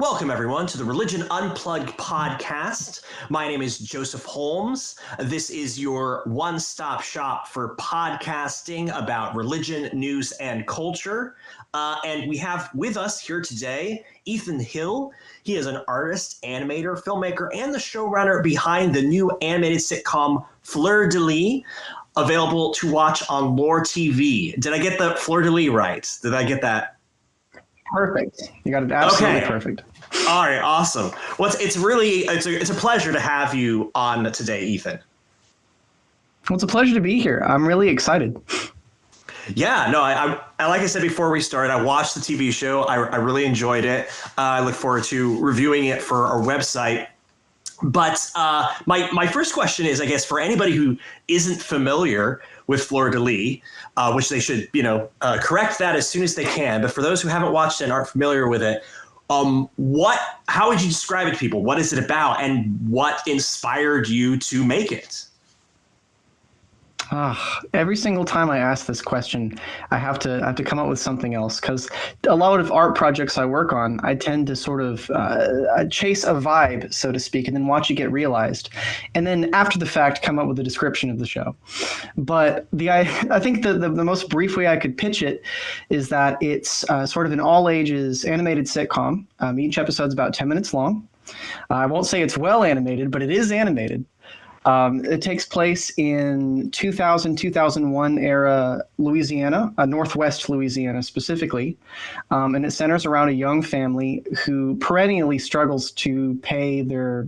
Welcome, everyone, to the Religion Unplugged podcast. My name is Joseph Holmes. This is your one-stop shop for podcasting about religion, news, and culture. And we have with us here today Ethan Hill. He is an artist, animator, filmmaker, and the showrunner behind the new animated sitcom Fleur de Lis, available to watch on Lore TV. Did I get the Fleur de Lis right? Did I get that? Perfect. You got it absolutely perfect. All right, awesome. Well, it's a pleasure to have you on today, Ethan. Well, it's a pleasure to be here. I'm really excited. Yeah, no, I like I said before we started, I watched the TV show. I really enjoyed it. I look forward to reviewing it for our website. But my first question is, I guess, for anybody who isn't familiar with Fleur de Lis, which they should, correct that as soon as they can. But for those who haven't watched it and aren't familiar with it, how would you describe it to people? What is it about, and what inspired you to make it? Every single time I ask this question, I have to come up with something else, because a lot of art projects I work on, I tend to sort of chase a vibe, so to speak, and then watch it get realized, and then after the fact come up with a description of the show. But I think the most brief way I could pitch it is that it's sort of an all ages animated sitcom. Each episode's about 10 minutes long. I won't say it's well animated, but it is animated. It takes place in 2001 era Louisiana, Northwest Louisiana specifically, and it centers around a young family who perennially struggles to pay their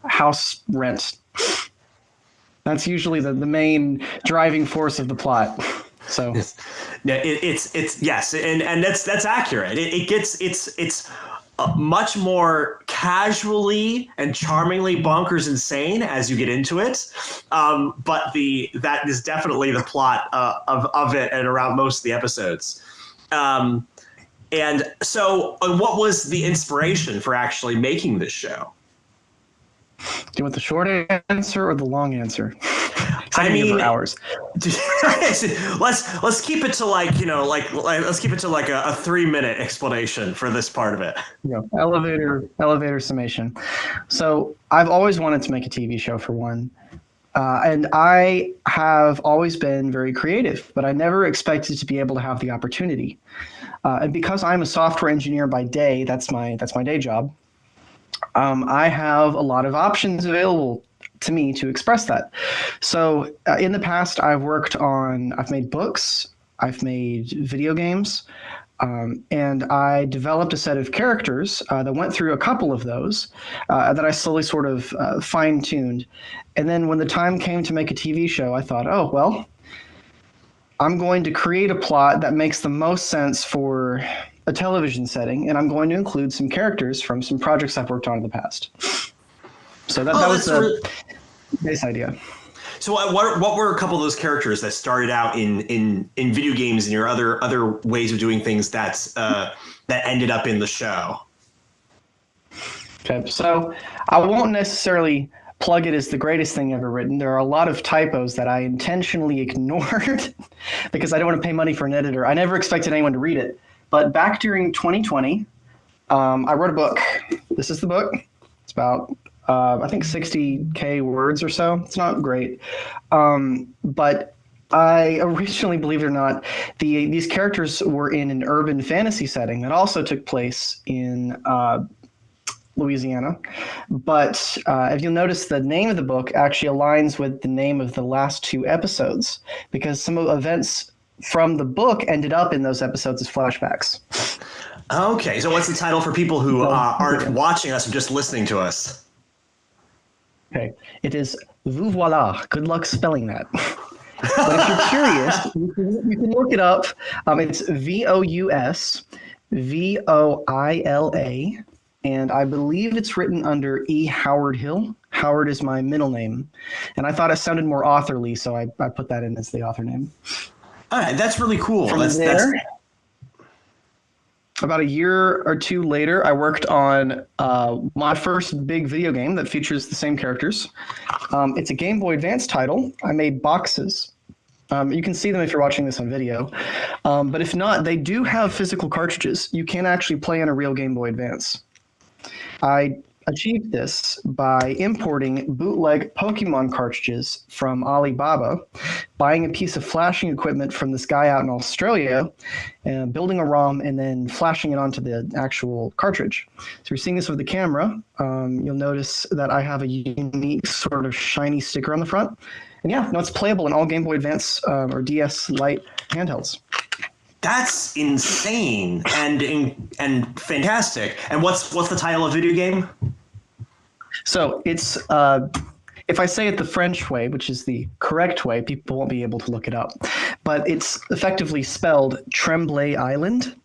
house rent. That's usually the main driving force of the plot. So, yeah, it's yes, and that's accurate. It's much more casually and charmingly bonkers insane as you get into it, but that is definitely the plot of it and around most of the episodes. And so, what was the inspiration for actually making this show? Do you want the short answer or the long answer? I mean, for hours. let's keep it to let's keep it to like a 3-minute explanation for this part of it. Elevator summation. So I've always wanted to make a TV show, for one. And I have always been very creative, but I never expected to be able to have the opportunity. And because I'm a software engineer by day, that's my day job. I have a lot of options available to me to express that. So in the past, I've made books, I've made video games, and I developed a set of characters that went through a couple of those that I slowly sort of fine-tuned. And then when the time came to make a TV show, I thought, oh, well, I'm going to create a plot that makes the most sense for a television setting, and I'm going to include some characters from some projects I've worked on in the past. So that was the base idea. So what were a couple of those characters that started out in video games and your other ways of doing things that ended up in the show? Okay, so I won't necessarily plug it as the greatest thing ever written. There are a lot of typos that I intentionally ignored because I don't want to pay money for an editor. I never expected anyone to read it. But back during 2020, I wrote a book. This is the book. It's about, I think, 60K words or so. It's not great. But I originally, believe it or not, these characters were in an urban fantasy setting that also took place in Louisiana. But if you'll notice, the name of the book actually aligns with the name of the last 2 episodes, because some of the events from the book ended up in those episodes as flashbacks. Okay, so what's the title for people who aren't watching us and just listening to us? Okay, it is Vous Voilà. Good luck spelling that. But if you're curious, you can look it up. It's VOUSVOILA, and I believe it's written under E. Howard Hill. Howard is my middle name, and I thought it sounded more authorly, so I put that in as the author name. All right, that's really cool. That's about a year or 2 later, I worked on my first big video game that features the same characters. It's a Game Boy Advance title. I made boxes You can see them if you're watching this on video. But if not, they do have physical cartridges. You can actually play on a real Game Boy Advance. I achieved this by importing bootleg Pokemon cartridges from Alibaba, buying a piece of flashing equipment from this guy out in Australia, and building a ROM, and then flashing it onto the actual cartridge. So you're seeing this with the camera. You'll notice that I have a unique sort of shiny sticker on the front. And yeah, no, it's playable in all Game Boy Advance or DS Lite handhelds. That's insane and fantastic. And what's the title of the video game? So it's if I say it the French way, which is the correct way, people won't be able to look it up. But it's effectively spelled Tremblay Island.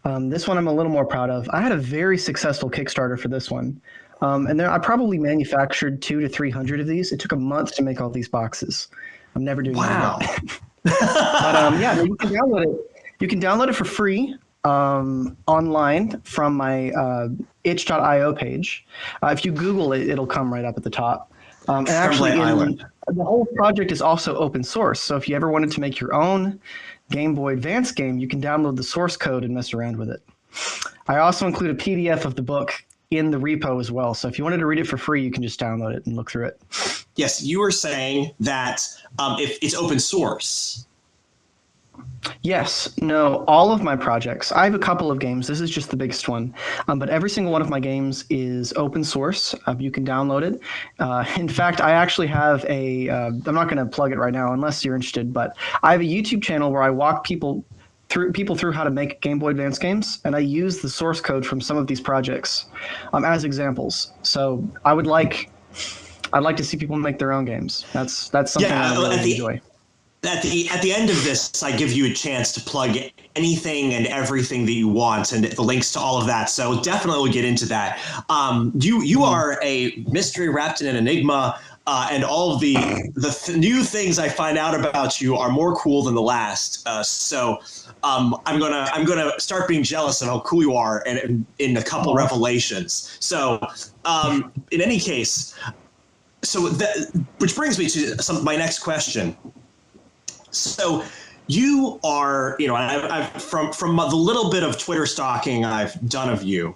This one I'm a little more proud of. I had a very successful Kickstarter for this one. And I probably manufactured 200 to 300 of these. It took a month to make all these boxes. I'm never doing wow. that. But yeah, you can download it. You can download it for free online from my itch.io page. If you Google it, it'll come right up at the top. And actually, the whole project is also open source. So if you ever wanted to make your own Game Boy Advance game, you can download the source code and mess around with it. I also include a PDF of the book in the repo as well. So if you wanted to read it for free, you can just download it and look through it. Yes, you were saying that if it's open source. Yes, no, all of my projects. I have a couple of games. This is just the biggest one. But every single one of my games is open source. You can download it. In fact, I actually have I'm not going to plug it right now unless you're interested, but I have a YouTube channel where I walk people through how to make Game Boy Advance games, and I use the source code from some of these projects as examples. So I'd like to see people make their own games. That's something I really enjoy. At the end of this, I give you a chance to plug anything and everything that you want, and the links to all of that. So definitely we'll get into that. You are a mystery wrapped in an enigma, and all of the new things I find out about you are more cool than the last. So I'm gonna start being jealous of how cool you are, and in a couple revelations. So in any case, which brings me to my next question. So you are, I've from the little bit of Twitter stalking I've done of you,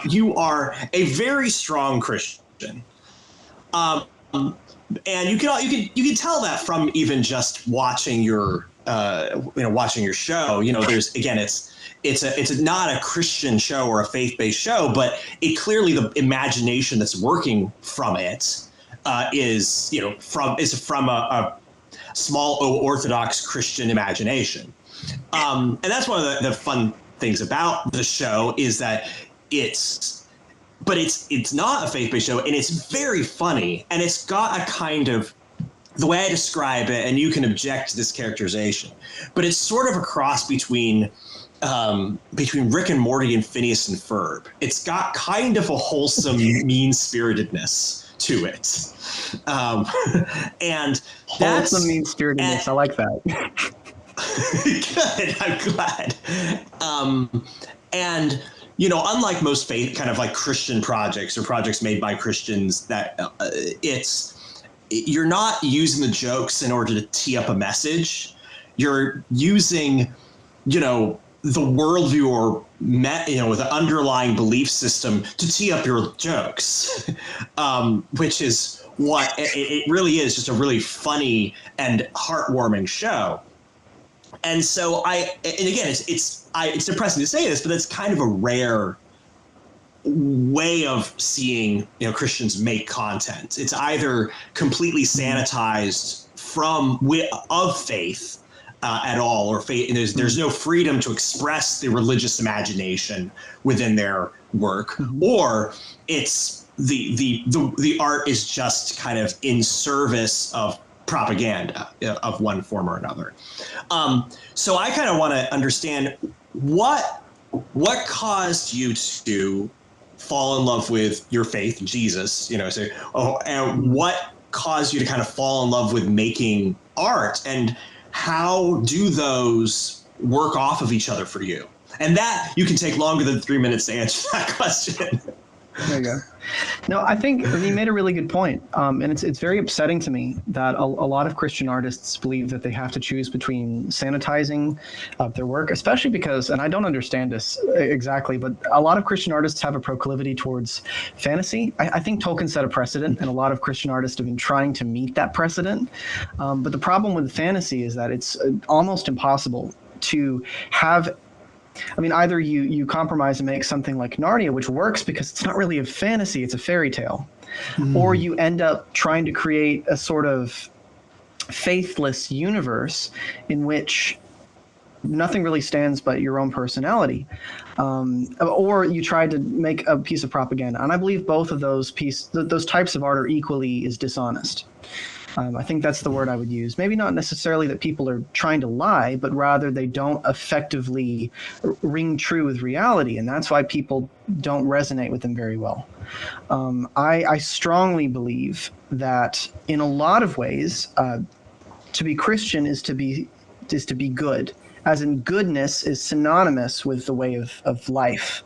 you are a very strong Christian, and you can tell that from even just watching your watching your show. There's again, it's not a Christian show or a faith-based show, but it clearly the imagination that's working from it is from a small Orthodox Christian imagination. And that's one of the fun things about the show is that it's not a faith-based show, and it's very funny, and it's got a kind of, the way I describe it, and you can object to this characterization, but it's sort of a cross between Rick and Morty and Phineas and Ferb. It's got kind of a wholesome mean-spiritedness to it. And that's wholesome mean-spiritedness. I like that. Good, I'm glad. And unlike most faith kind of like Christian projects or projects made by Christians, that you're not using the jokes in order to tee up a message. You're using the worldview or with an underlying belief system to tee up your jokes, which is what it really is, just a really funny and heartwarming show. And so again, it's depressing to say this, but it's kind of a rare way of seeing Christians make content. It's either completely sanitized of faith at all, or faith, and there's no freedom to express the religious imagination within their work, or it's the art is just kind of in service of propaganda of one form or another. So I kind of want to understand what caused you to fall in love with your faith, Jesus, and what caused you to kind of fall in love with making art, and how do those work off of each other for you? And that you can take longer than 3 minutes to answer that question. There you go. No, I think you made a really good point, and it's very upsetting to me that a lot of Christian artists believe that they have to choose between sanitizing their work, especially because, and I don't understand this exactly, but a lot of Christian artists have a proclivity towards fantasy. I think Tolkien set a precedent, and a lot of Christian artists have been trying to meet that precedent. But the problem with fantasy is that it's almost impossible to have. I mean, either you compromise and make something like Narnia, which works because it's not really a fantasy, it's a fairy tale, or you end up trying to create a sort of faithless universe in which nothing really stands but your own personality, or you try to make a piece of propaganda. And I believe both of those those types of art are equally as dishonest. I think that's the word I would use. Maybe not necessarily that people are trying to lie, but rather they don't effectively ring true with reality, and that's why people don't resonate with them very well. I strongly believe that in a lot of ways, to be Christian is to be good, as in goodness is synonymous with the way of life.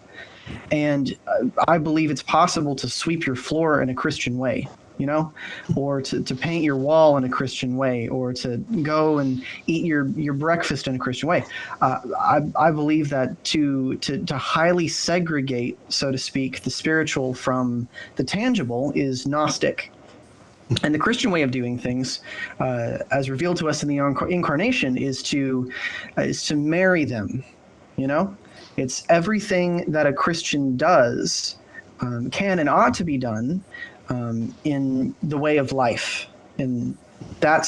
And I believe it's possible to sweep your floor in a Christian way, you know, or to paint your wall in a Christian way, or to go and eat your breakfast in a Christian way. I believe that to highly segregate, so to speak, the spiritual from the tangible is Gnostic. And the Christian way of doing things, as revealed to us in the incarnation, is to marry them. You know, it's everything that a Christian does can and ought to be done in the way of life, and that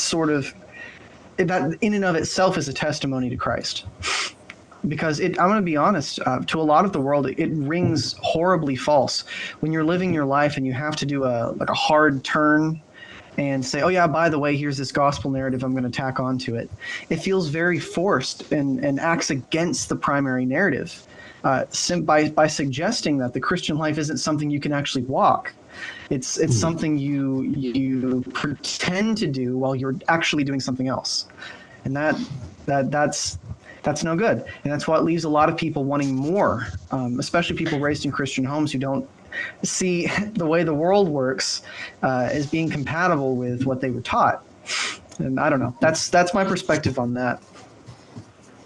in and of itself is a testimony to Christ. Because I'm going to be honest, to a lot of the world, it rings horribly false when you're living your life and you have to do a hard turn and say, oh yeah, by the way, here's this gospel narrative I'm going to tack onto it. It feels very forced and acts against the primary narrative, by suggesting that the Christian life isn't something you can actually walk. It's something you pretend to do while you're actually doing something else, and that's no good. And that's what leaves a lot of people wanting more, especially people raised in Christian homes who don't see the way the world works as being compatible with what they were taught. And I don't know. That's my perspective on that.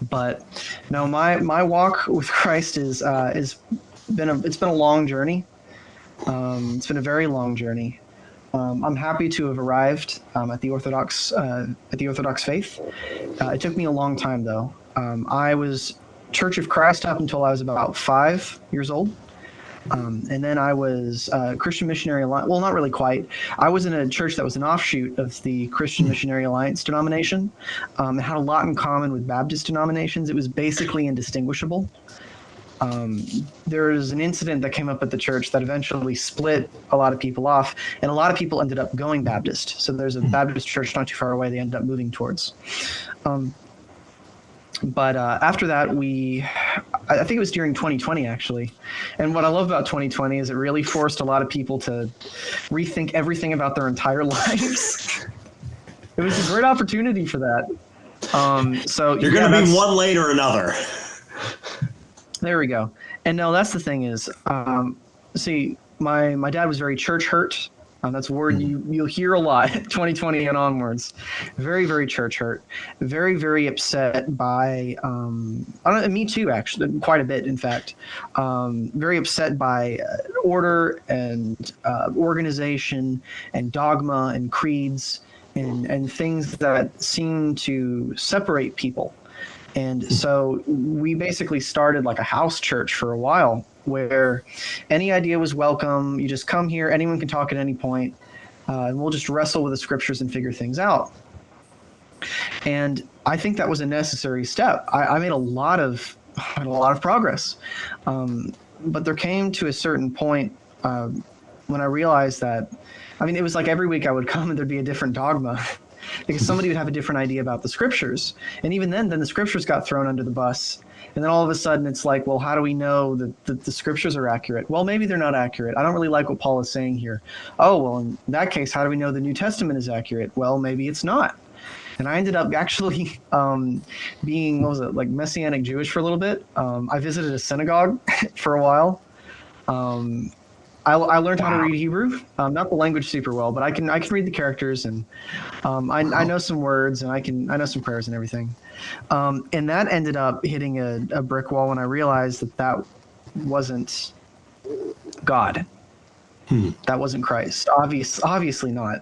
But no, my walk with Christ it's been a long journey. It's been a very long journey. I'm happy to have arrived at the Orthodox faith. It took me a long time though. I was Church of Christ up until I was about 5 years old. And then I was Christian Missionary Alliance. Well, not really quite. I was in a church that was an offshoot of the Christian Missionary Alliance denomination. It had a lot in common with Baptist denominations. It was basically indistinguishable. There was an incident that came up at the church that eventually split a lot of people off, and a lot of people ended up going Baptist. So there's a Baptist church not too far away they ended up moving towards. But after that, I think it was during 2020, actually. And what I love about 2020 is it really forced a lot of people to rethink everything about their entire lives. It was a great opportunity for that. So you're going to be one lane or another. There we go. And no, that's the thing is, see, my dad was very church hurt. That's a word you'll hear a lot, 2020 and onwards. Very, very church hurt. Very, very upset by, me too, actually, quite a bit, in fact. Very upset by order and organization and dogma and creeds and things that seem to separate people. And so we basically started like a house church for a while, where any idea was welcome. You just come here, anyone can talk at any point, and we'll just wrestle with the scriptures and figure things out. And I think that was a necessary step. I made a lot of progress, but there came to a certain point when I realized that, it was like every week I would come and there'd be a different dogma. Because somebody would have a different idea about the scriptures. And even then the scriptures got thrown under the bus. And then all of a sudden it's like, well, how do we know that the scriptures are accurate? Well, maybe they're not accurate. I don't really like what Paul is saying here. Oh, well, in that case, how do we know the New Testament is accurate? Well, maybe it's not. And I ended up actually being, like Messianic Jewish for a little bit. I visited a synagogue for a while. I learned how to Wow. read Hebrew, not the language super well, but I can read the characters, and I know some words, and I know some prayers and everything. And that ended up hitting a brick wall when I realized that wasn't God. Hmm. That wasn't Christ. Obviously not.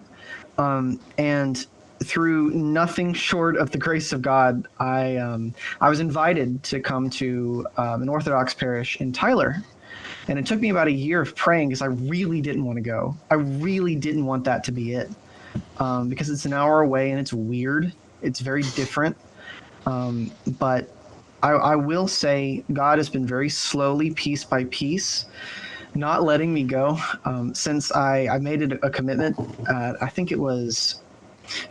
And through nothing short of the grace of God, I was invited to come to an Orthodox parish in Tyler, and it took me about a year of praying because I really didn't want to go. I really didn't want that to be it, because it's an hour away and it's weird. It's very different. But I will say God has been very slowly, piece by piece, not letting me go, since I made it a commitment. I think it was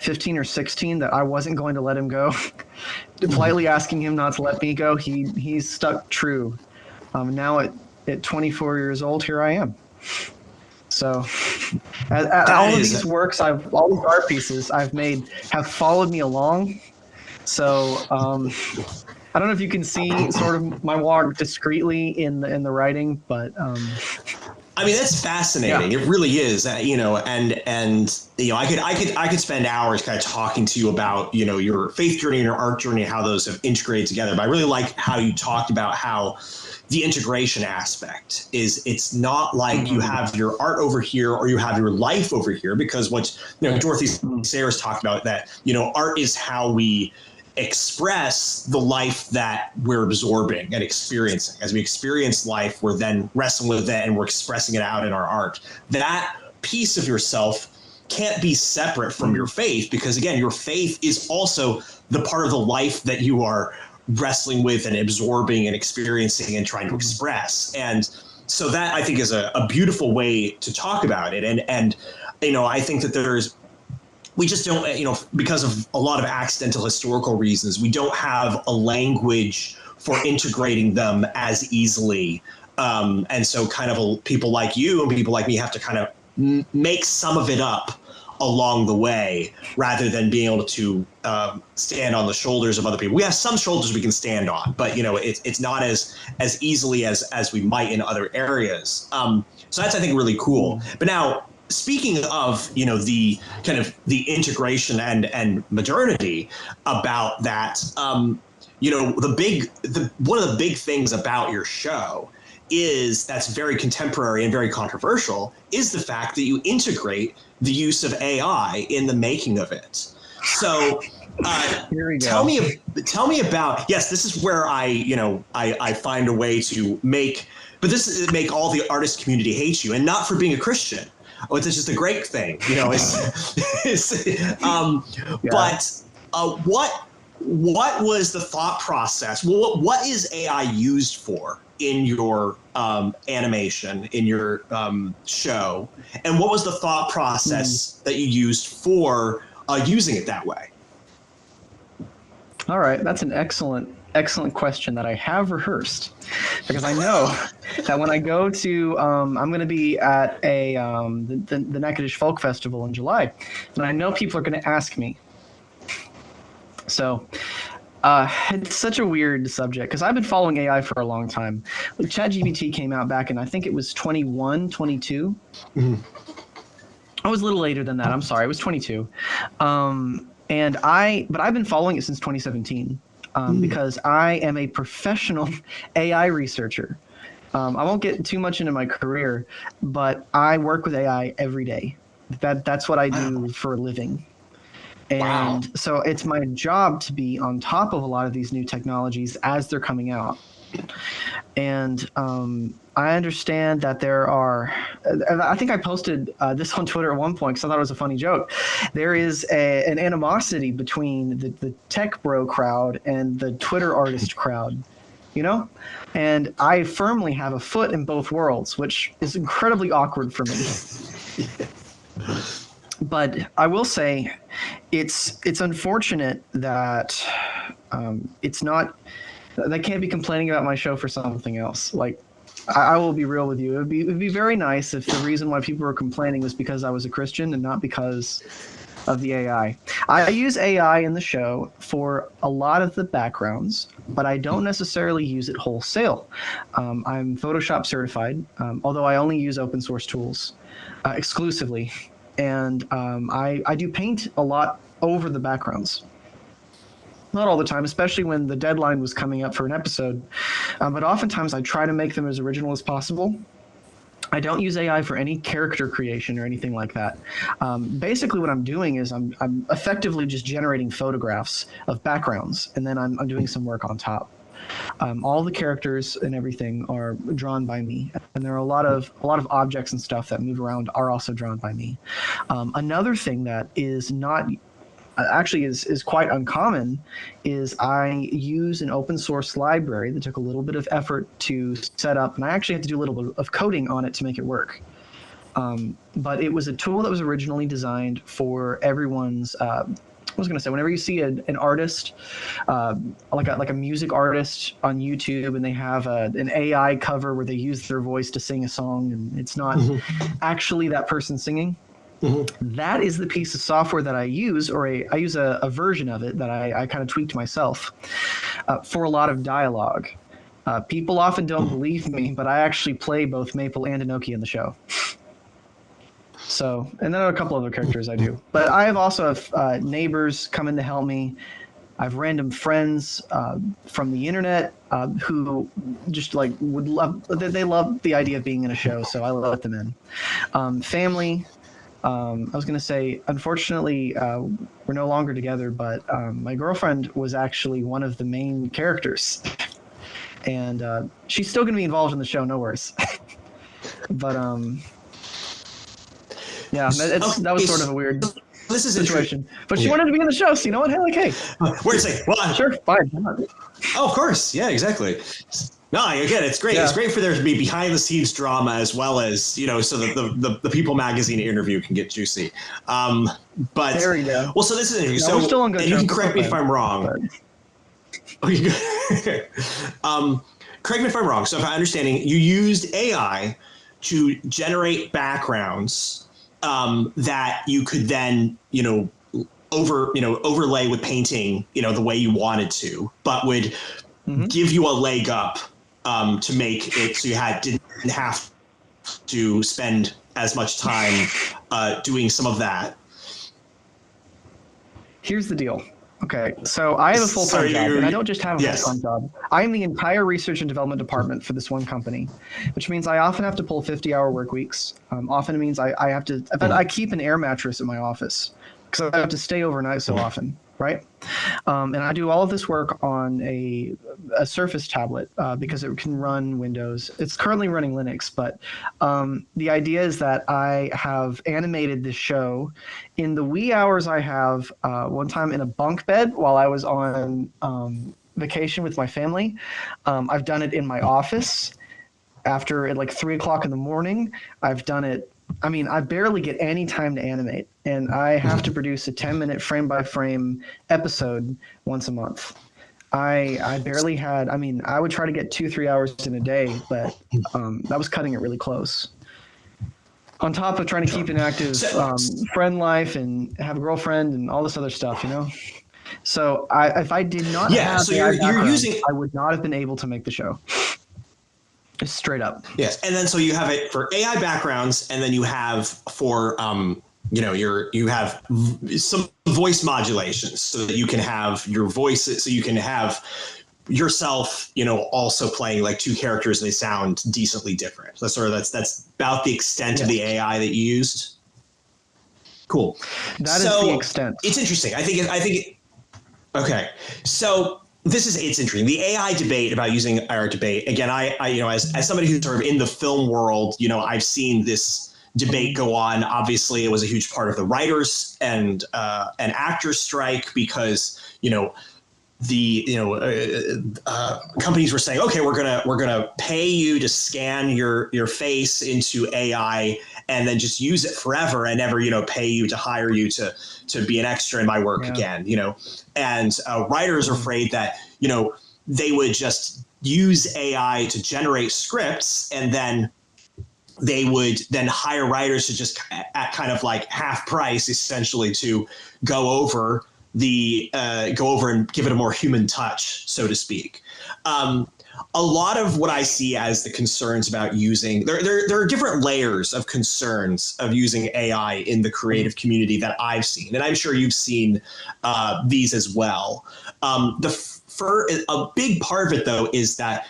15 or 16 that I wasn't going to let him go. Politely asking him not to let me go, he's stuck true. Now at 24 years old, here I am. So all of these works, all these art pieces I've made have followed me along. So I don't know if you can see sort of my walk discreetly in the writing, but I mean, that's fascinating. Yeah. It really is. And I could spend hours kind of talking to you about your faith journey and your art journey and how those have integrated together. But I really like how you talked about how the integration aspect is. It's not like you have your art over here or you have your life over here, because what Dorothy Sayers talked about, that art is how we express the life that we're absorbing and experiencing. As we experience life, we're then wrestling with it and we're expressing it out in our art. That piece of yourself can't be separate from your faith, because again, your faith is also the part of the life that you are wrestling with and absorbing and experiencing and trying to express. And so that, I think, is a beautiful way to talk about it. And I think that we just don't, because of a lot of accidental historical reasons, we don't have a language for integrating them as easily. And so kind of people like you and people like me have to kind of make some of it up along the way, rather than being able to stand on the shoulders of other people. We have some shoulders we can stand on, but it's not as easily as we might in other areas. So that's, I think, really cool. But now, speaking of the kind of the integration and modernity about that, one of the big things about your show that's very contemporary and very controversial is the fact that you integrate the use of AI in the making of it. So here we go. Tell me about, yes, this is where I find a way to make all the artist community hate you, and not for being a Christian. Oh, it's just a great thing, But what was the thought process? Well, what is AI used for in your animation, in your show, and what was the thought process that you used for using it that way? All right, that's an excellent question that I have rehearsed, because I know that when I go to, I'm going to be at the Natchitoches Folk Festival in July, and I know people are going to ask me. So it's such a weird subject, because I've been following AI for a long time. Like, ChatGPT came out back in, I think it was 21, 22. Mm-hmm. I was a little later than that. I'm sorry. It was 22. But I've been following it since 2017. Because I am a professional AI researcher. I won't get too much into my career, but I work with AI every day. That's what I do for a living. And so it's my job to be on top of a lot of these new technologies as they're coming out. And I understand that there are, I think I posted this on Twitter at one point because I thought it was a funny joke. There is an animosity between the tech bro crowd and the Twitter artist crowd, And I firmly have a foot in both worlds, which is incredibly awkward for me. But I will say it's unfortunate that it's not, they can't be complaining about my show for something else. Like, I will be real with you. It'd be very nice if the reason why people were complaining was because I was a Christian and not because of the AI. I use AI in the show for a lot of the backgrounds, but I don't necessarily use it wholesale. I'm Photoshop certified, although I only use open source tools exclusively. And I do paint a lot over the backgrounds. Not all the time, especially when the deadline was coming up for an episode. But oftentimes I try to make them as original as possible. I don't use AI for any character creation or anything like that. Basically, what I'm doing is I'm effectively just generating photographs of backgrounds, and then I'm doing some work on top. All the characters and everything are drawn by me, and there are a lot of objects and stuff that move around are also drawn by me. Another thing that is not actually is quite uncommon is I use an open source library that took a little bit of effort to set up, and I actually had to do a little bit of coding on it to make it work. But it was a tool that was originally designed for everyone's. I was going to say, whenever you see an artist, like a music artist on YouTube, and they have an AI cover where they use their voice to sing a song, and it's not actually that person singing. That is the piece of software that I use, or I use a version of it that I kind of tweaked myself for a lot of dialogue. People often don't believe me, but I actually play both Maple and Inoki in the show. So, and then a couple other characters I do. But I have also have neighbors come in to help me. I have random friends from the internet who just like would love. They love the idea of being in a show, so I let them in. Family. I was going to say, unfortunately, we're no longer together, but my girlfriend was actually one of the main characters. And she's still going to be involved in the show, no worries. But, yeah, that was sort of a weird situation. But she wanted to be in the show, so you know what? Hey, like, hey. Wait a second. Well, sure, fine. Oh, of course. Yeah, exactly. No, again, it's great. Yeah. It's great for there to be behind the scenes drama as well as, so that the People magazine interview can get juicy. But there we go. Well, so this is interesting. So we're still on good, and you can correct me if I'm wrong. Correct me if I'm wrong. So if I'm understanding, you used AI to generate backgrounds that you could then, overlay with painting, the way you wanted to, but would give you a leg up to make it so you didn't have to spend as much time doing some of that. Here's the deal. Okay, so I have a full-time job, and I don't just have a full-time job. I am the entire research and development department for this one company, which means I often have to pull 50-hour work weeks. Often it means I have to. I keep an air mattress in my office because I have to stay overnight so often, right? And I do all of this work on a Surface tablet because it can run Windows. It's currently running Linux, but the idea is that I have animated this show in the wee hours I have one time in a bunk bed while I was on vacation with my family. I've done it in my office after at like 3 o'clock in the morning. I've done it. I mean, I barely get any time to animate, and I have to produce a 10-minute frame-by-frame episode once a month. I barely had. I mean, I would try to get 2-3 hours in a day, but that was cutting it really close. On top of trying to keep an active friend life and have a girlfriend and all this other stuff, So if I did not have so you're using, I would not have been able to make the show. Straight up. Yes, and then so you have it for AI backgrounds, and then you have for you have some voice modulations so that you can have your voices, so you can have yourself, also playing like two characters and they sound decently different. That's about the extent of the AI that you used. Cool. That is the extent. It's interesting. I think. Okay, so. It's interesting. The AI debate about using our debate again. I as somebody who's sort of in the film world, I've seen this debate go on. Obviously, it was a huge part of the writers and actors strike because companies were saying, okay, we're gonna pay you to scan your face into AI and then just use it forever and never pay you to hire you to be an extra in my work again. And writers are afraid that they would just use AI to generate scripts and then they would then hire writers to just at kind of like half price, essentially, to go over and give it a more human touch, so to speak. A lot of what I see as the concerns about using there are different layers of concerns of using AI in the creative community that I've seen, and I'm sure you've seen these as well. A big part of it, though, is that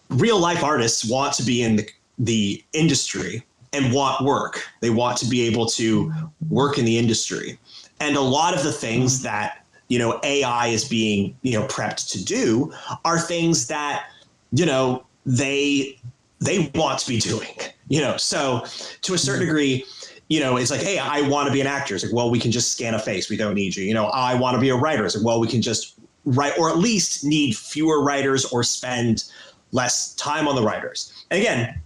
real life artists want to be in the industry and want work. They want to be able to work in the industry, and a lot of the things that AI is being, prepped to do are things that, they want to be doing, so to a certain degree, it's like, hey, I want to be an actor. It's like, well, we can just scan a face. We don't need you. I want to be a writer. It's like, well, we can just write, or at least need fewer writers or spend less time on the writers. And again,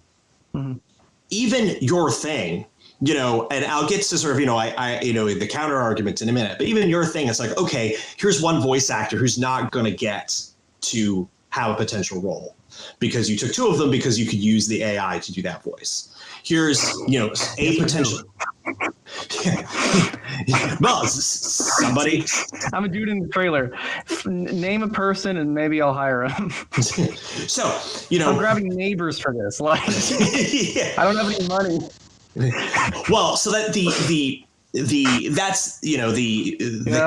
even your thing, and I'll get to sort of, the counter arguments in a minute, but even your thing, it's like, okay, here's one voice actor who's not going to get to have a potential role because you took two of them because you could use the AI to do that voice. Here's, a potential. Well, somebody. I'm a dude in the trailer. Name a person and maybe I'll hire him. So, I'm grabbing neighbors for this. Like, yeah. I don't have any money. Well, so that the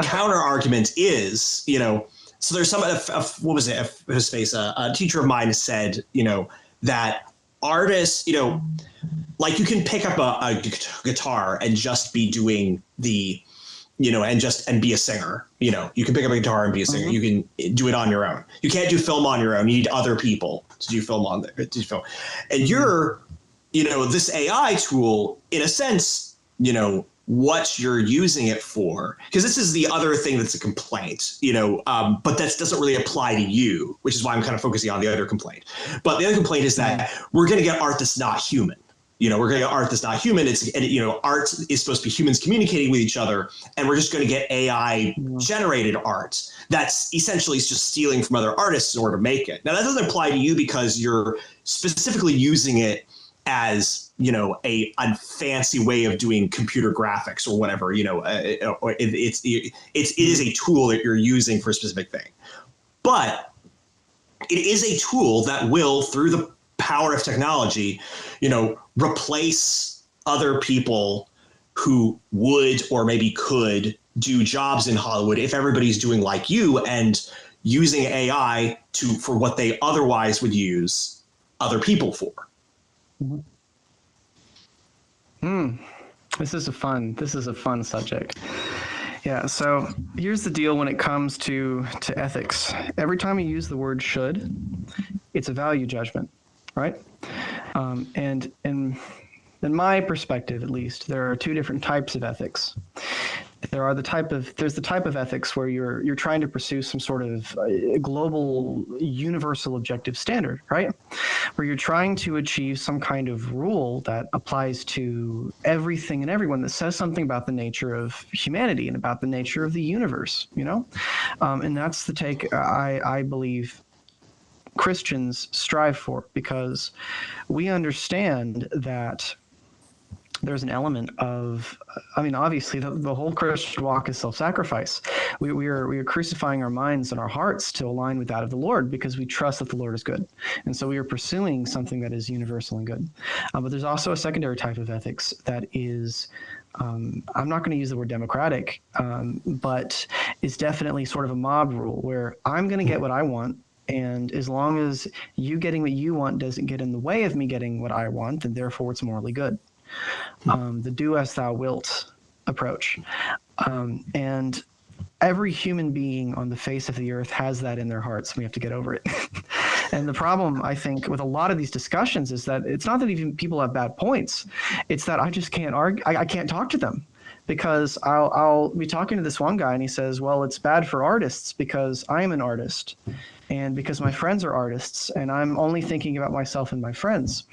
counter argument is, so there's some what was it? His face. A teacher of mine said, that artists, like you can pick up a guitar and just be doing the, and be a singer. You can pick up a guitar and be a singer. You can do it on your own. You can't do film on your own. You need other people to do film on there. To do film, and you're. This AI tool, in a sense, what you're using it for, because this is the other thing that's a complaint, but that doesn't really apply to you, which is why I'm kind of focusing on the other complaint. But the other complaint is that we're going to get art that's not human. We're going to get art that's not human. Art is supposed to be humans communicating with each other, and we're just going to get AI generated art that's essentially just stealing from other artists in order to make it. Now, that doesn't apply to you because you're specifically using it as a fancy way of doing computer graphics or whatever. It is a tool that you're using for a specific thing, but it is a tool that will, through the power of technology, replace other people who would or maybe could do jobs in Hollywood if everybody's doing like you and using AI for what they otherwise would use other people for. This is a fun subject. Yeah. So here's the deal when it comes to ethics. Every time you use the word should, it's a value judgment, right? And in my perspective, at least, there are two different types of ethics. There's the type of ethics where you're trying to pursue some sort of global universal objective standard, right? Where you're trying to achieve some kind of rule that applies to everything and everyone, that says something about the nature of humanity and about the nature of the universe, and that's the take I believe Christians strive for, because we understand that there's an element of, obviously the whole Christian walk is self-sacrifice. We are crucifying our minds and our hearts to align with that of the Lord, because we trust that the Lord is good. And so we are pursuing something that is universal and good. But there's also a secondary type of ethics that is, I'm not going to use the word democratic, but is definitely sort of a mob rule, where I'm going to get what I want. And as long as you getting what you want doesn't get in the way of me getting what I want, then therefore it's morally good. The do as thou wilt approach. And every human being on the face of the earth has that in their hearts. We have to get over it. And the problem, I think, with a lot of these discussions is that it's not that even people have bad points. It's that I just can't argue. I can't talk to them, because I'll be talking to this one guy and he says, well, it's bad for artists because I'm an artist. And because my friends are artists, and I'm only thinking about myself and my friends.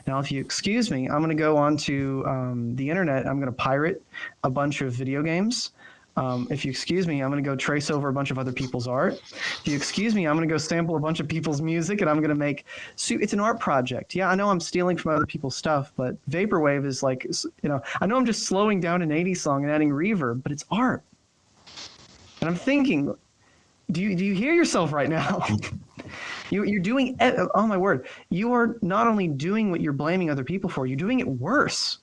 Now, if you excuse me, I'm going to go onto the internet. I'm going to pirate a bunch of video games If you excuse me, I'm going to go trace over a bunch of other people's art. If you excuse me, I'm going to go sample a bunch of people's music, and I'm going to make. It's an art project. Yeah, I know I'm stealing from other people's stuff, but vaporwave is like, I know I'm just slowing down an '80s song and adding reverb, but it's art. And I'm thinking, do you hear yourself right now? You're doing. Oh my word! You are not only doing what you're blaming other people for, you're doing it worse.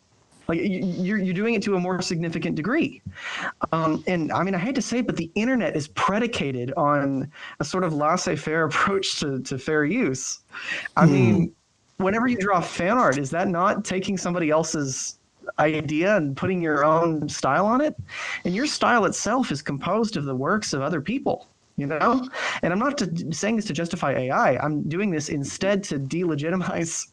Like you're doing it to a more significant degree. And I mean, I hate to say it, but the internet is predicated on a sort of laissez-faire approach to fair use. I mean, whenever you draw fan art, is that not taking somebody else's idea and putting your own style on it? And your style itself is composed of the works of other people. And I'm not saying this to justify AI. I'm doing this instead to delegitimize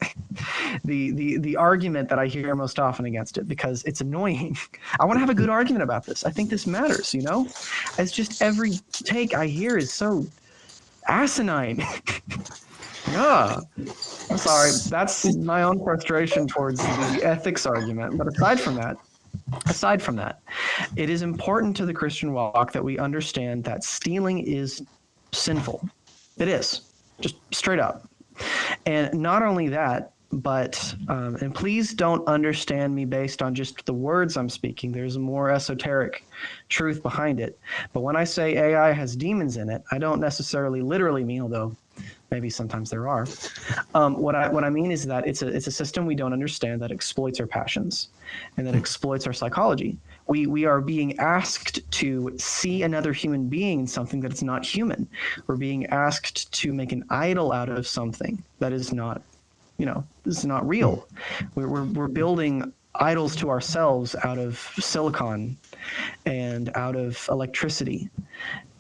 the argument that I hear most often against it, because it's annoying. I want to have a good argument about this. I think this matters, It's just every take I hear is so asinine. Yeah, I'm sorry. That's my own frustration towards the ethics argument. But aside from that, it is important to the Christian walk that we understand that stealing is sinful. It is, just straight up. And not only that, but, and please don't understand me based on just the words I'm speaking. There's a more esoteric truth behind it. But when I say AI has demons in it, I don't necessarily literally mean, although maybe sometimes there are. What I mean is that it's a system we don't understand that exploits our passions and that exploits our psychology. We are being asked to see another human being in something that is not human. We're being asked to make an idol out of something that is not, this is not real. We're building idols to ourselves out of silicon and out of electricity.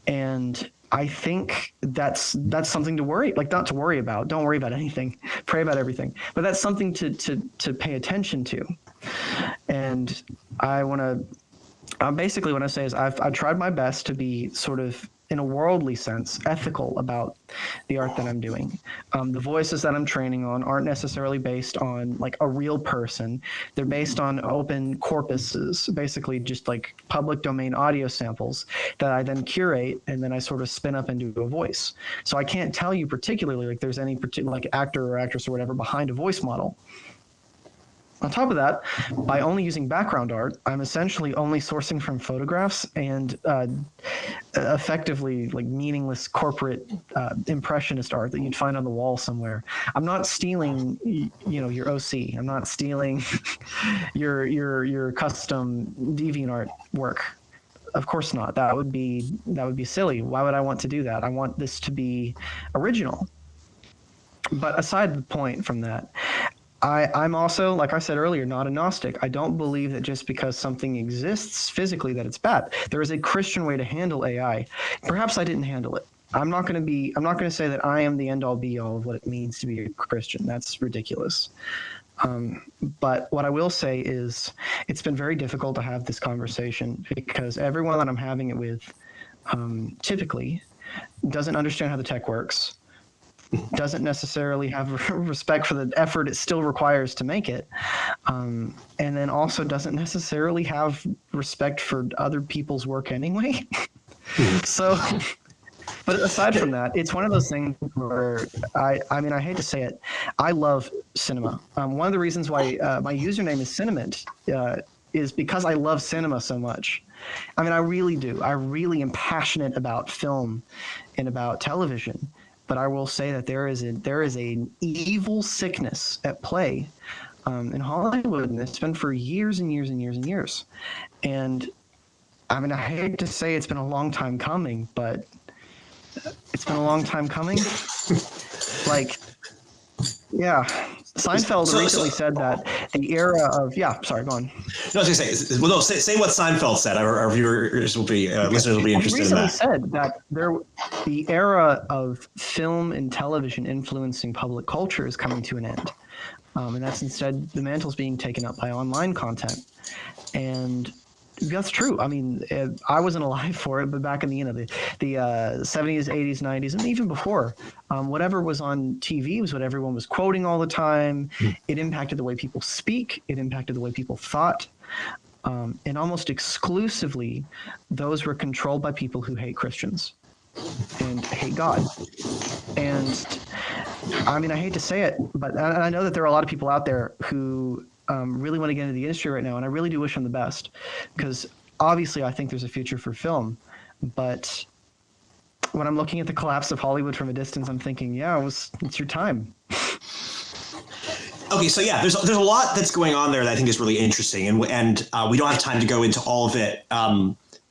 And I think that's something to worry, not to worry about. Don't worry about anything. Pray about everything. But that's something to pay attention to. And I want to basically what I say is I've tried my best to be sort of, in a worldly sense, ethical about the art that I'm doing. The voices that I'm training on aren't necessarily based on like a real person. They're based on open corpuses, basically just like public domain audio samples that I then curate and then I sort of spin up into a voice. So I can't tell you particularly like there's any particular like actor or actress or whatever behind a voice model. On top of that, by only using background art, I'm essentially only sourcing from photographs and effectively like meaningless corporate impressionist art that you'd find on the wall somewhere. I'm not stealing, your OC. I'm not stealing your custom DeviantArt work. Of course not. That would be silly. Why would I want to do that? I want this to be original. But aside the point from that, I'm also, like I said earlier, not a Gnostic. I don't believe that just because something exists physically that it's bad. There is a Christian way to handle AI. Perhaps I didn't handle it. I'm not going to say that I am the end all be all of what it means to be a Christian. That's ridiculous. But what I will say is it's been very difficult to have this conversation because everyone that I'm having it with typically doesn't understand how the tech works, doesn't necessarily have respect for the effort it still requires to make it, and then also doesn't necessarily have respect for other people's work anyway. So, but aside from that, it's one of those things where I mean, I hate to say it, I love cinema. One of the reasons why my username is Cinnamint is because I love cinema so much. I mean, I really do. I really am passionate about film and about television. But I will say that there is an evil sickness at play in Hollywood, and it's been for years and years and years and years. And I mean, I hate to say it's been a long time coming, but it's been a long time coming. Like, yeah. Seinfeld recently said that the era of sorry, go on. No, I was going to say, well, no, say what Seinfeld said. Our viewers will be, listeners will be interested in that. He recently said that the era of film and television influencing public culture is coming to an end, and that's instead the mantle's being taken up by online content, and that's true. I mean, I wasn't alive for it, but back in the the 70s, 80s, 90s, and even before, whatever was on TV was what everyone was quoting all the time. It impacted the way people speak. It impacted the way people thought. and almost exclusively, those were controlled by people who hate Christians and hate God. And I mean, I hate to say it, but I know that there are a lot of people out there who really want to get into the industry right now, and I really do wish them the best, because obviously I think there's a future for film, but when I'm looking at the collapse of Hollywood from a distance, I'm thinking, yeah, it's your time. Okay, so yeah, there's a lot that's going on there that I think is really interesting, and we don't have time to go into all of it.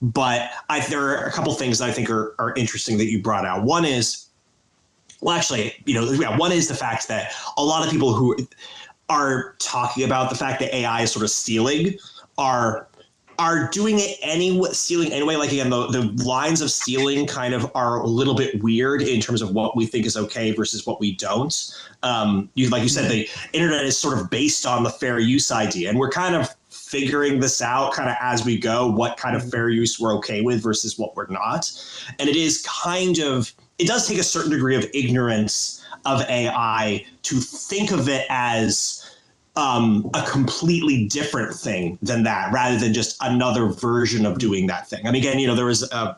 But there are a couple things that I think are interesting that you brought out. One is, well, actually, one is the fact that a lot of people who are talking about the fact that AI is sort of stealing are doing it stealing anyway. Like, again, the lines of stealing kind of are a little bit weird in terms of what we think is okay versus what we don't. Like you said, the internet is sort of based on the fair use idea, and we're kind of figuring this out kind of as we go, what kind of fair use we're okay with versus what we're not. And it does take a certain degree of ignorance of AI to think of it as a completely different thing than that, rather than just another version of doing that thing. I mean, again, I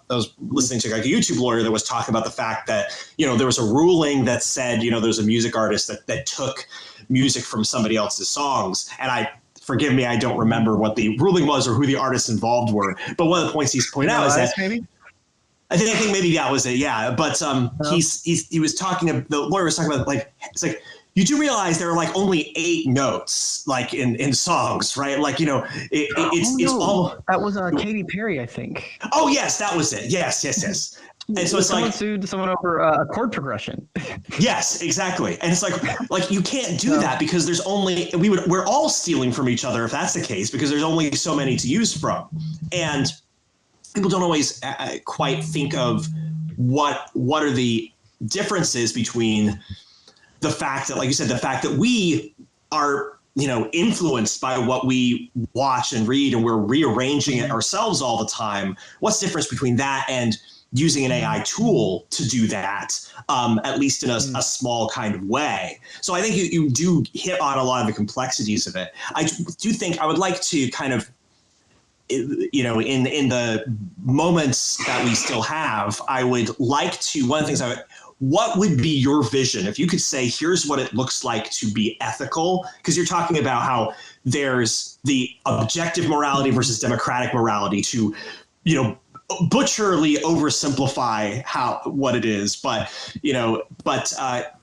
was listening to like a YouTube lawyer that was talking about the fact that, there was a ruling that said, there's a music artist that took music from somebody else's songs. And forgive me, I don't remember what the ruling was or who the artists involved were. But one of the points he's pointed out is that maybe. I think maybe that was it. Yeah. But he was talking, the lawyer was talking about, like, it's like, you do realize there are like only 8 notes, like in songs, right? Like, it's all. That was Katy Perry, I think. Oh yes, that was it. Yes. And so it's someone like sued someone over a chord progression. Yes, exactly. And it's like you can't do that because there's only we're all stealing from each other if that's the case, because there's only so many to use from, and people don't always quite think of what are the differences between the fact that, like you said, the fact that we are influenced by what we watch and read, and we're rearranging it ourselves all the time. What's the difference between that and using an AI tool to do that, at least in a small kind of way? So I think you do hit on a lot of the complexities of it. I do think I would like to kind of, in the moments that we still have, I would like to, one of the things what would be your vision if you could say, here's what it looks like to be ethical? Because you're talking about how there's the objective morality versus democratic morality, to, butcherly oversimplify what it is, but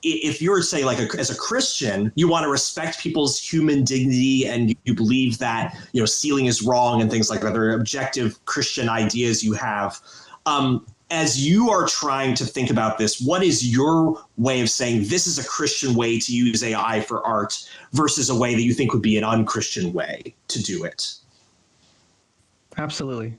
if you're, say, like as a Christian, you want to respect people's human dignity, and you believe that stealing is wrong and things like that. There are objective Christian ideas you have. As you are trying to think about this, what is your way of saying this is a Christian way to use AI for art versus a way that you think would be an unchristian way to do it? Absolutely.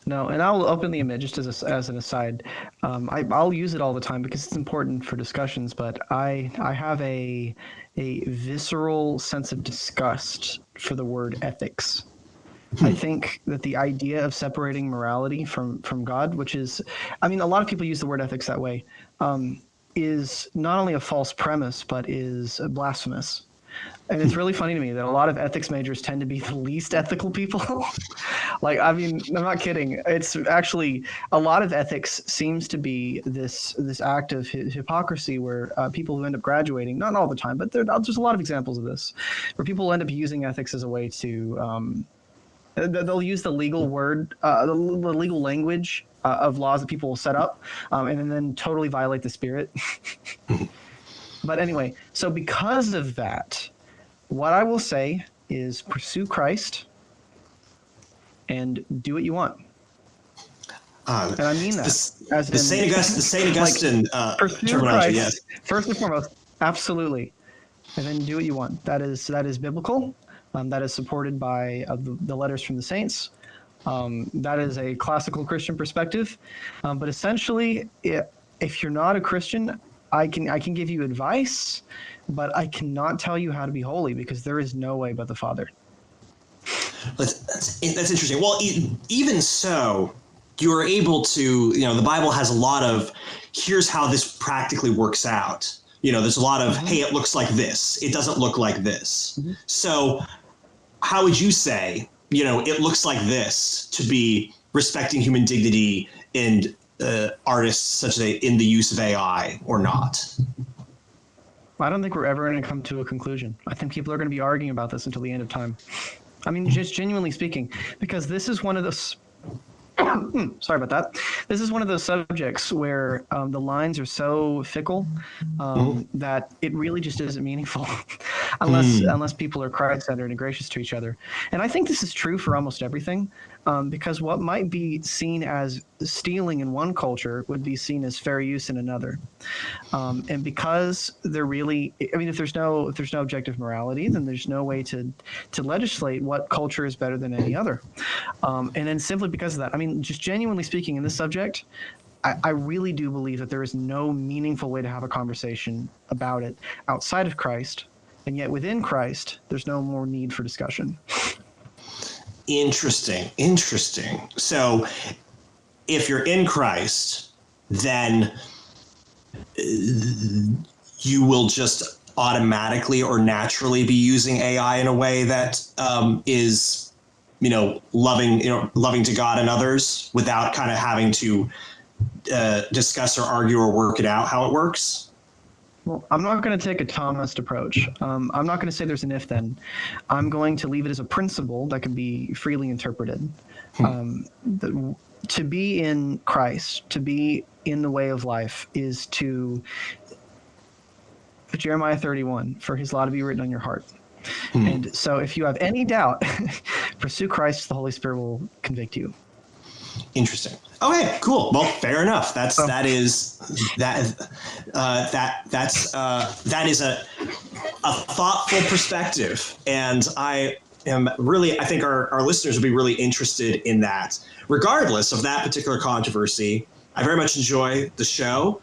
No, and I'll openly admit, just as an aside, I'll use it all the time because it's important for discussions, but I have a visceral sense of disgust for the word ethics. I think that the idea of separating morality from God, which is, I mean, a lot of people use the word ethics that way, is not only a false premise, but is blasphemous. And it's really funny to me that a lot of ethics majors tend to be the least ethical people. Like, I mean, I'm not kidding. It's actually, a lot of ethics seems to be this act of hypocrisy where people who end up graduating, not all the time, but there's a lot of examples of this, where people end up using ethics as a way to, they'll use the legal word, the legal language of laws that people will set up, and then totally violate the spirit. But anyway, so because of that, what I will say is pursue Christ and do what you want. And I mean that. The St. Augustine pursue Christ, yes. First and foremost, absolutely. And then do what you want. That is biblical. That is supported by the letters from the saints. That is a classical Christian perspective. But essentially, if you're not a Christian, I can give you advice, but I cannot tell you how to be holy, because there is no way but the Father. That's interesting. Well, even so, you're able to, the Bible has a lot of, here's how this practically works out. There's a lot of, hey, it looks like this. It doesn't look like this. Mm-hmm. So how would you say it looks like this to be respecting human dignity in artists such as in the use of AI or not? I don't think we're ever going to come to a conclusion. I think people are going to be arguing about this until the end of time. I mean, just genuinely speaking, because this is one of those. Sorry about that. This is one of those subjects where the lines are so fickle that it really just isn't meaningful unless people are Christ-centered and gracious to each other. And I think this is true for almost everything, because what might be seen as stealing in one culture would be seen as fair use in another. And because they're really, I mean, if there's no objective morality, then there's no way to legislate what culture is better than any other. And then simply because of that, I mean, just genuinely speaking in this subject, I really do believe that there is no meaningful way to have a conversation about it outside of Christ. And yet within Christ, there's no more need for discussion. Interesting. So if you're in Christ, then you will just automatically or naturally be using AI in a way that is, loving to God and others without kind of having to discuss or argue or work it out how it works. Well, I'm not going to take a Thomist approach. I'm not going to say there's an if-then. I'm going to leave it as a principle that can be freely interpreted. To be in Christ, to be in the way of life, is to Jeremiah 31, for his law to be written on your heart. And so if you have any doubt, pursue Christ, the Holy Spirit will convict you. Interesting. Okay, cool. Well, fair enough. That is a thoughtful perspective, and I think our listeners will be really interested in that. Regardless of that particular controversy, I very much enjoy the show.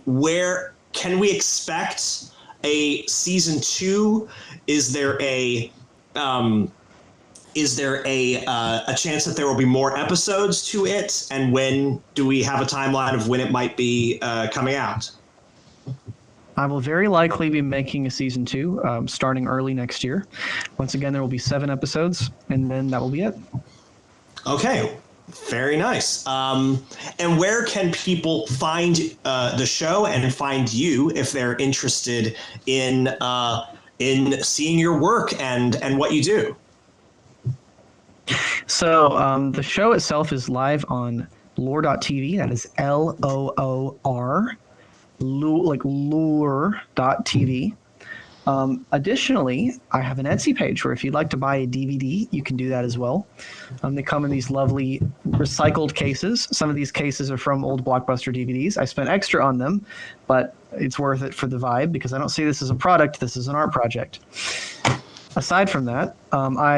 Where can we expect a season 2? Is there a chance that there will be more episodes to it? And when do we have a timeline of when it might be coming out? I will very likely be making a season 2 starting early next year. Once again, there will be 7 episodes, and then that will be it. Okay. Very nice. And where can people find the show and find you if they're interested in seeing your work and what you do? So the show itself is live on lore.tv. That is LOOR, like lure.tv. Additionally, I have an Etsy page where if you'd like to buy a DVD, you can do that as well. They come in these lovely recycled cases. Some of these cases are from old Blockbuster DVDs. I spent extra on them, but it's worth it for the vibe because I don't see this as a product. This is an art project. Aside from that,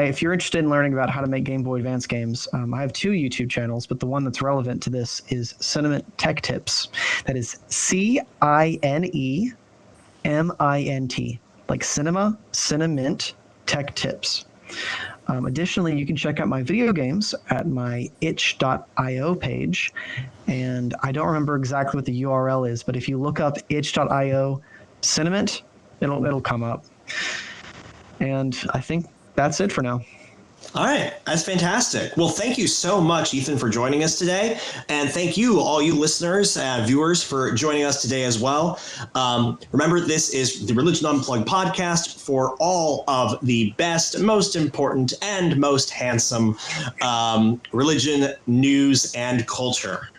if you're interested in learning about how to make Game Boy Advance games, I have 2 YouTube channels, but the one that's relevant to this is Cinemint Tech Tips. That is CINEMINT, like Cinemint Tech Tips. Additionally, you can check out my video games at my itch.io page. And I don't remember exactly what the URL is, but if you look up itch.io Cinemint, it'll come up. And I think that's it for now. All right. That's fantastic. Well, thank you so much, Ethan, for joining us today. And thank you, all you listeners and viewers, for joining us today as well. Remember, this is the Religion Unplugged podcast for all of the best, most important, and most handsome religion, news, and culture.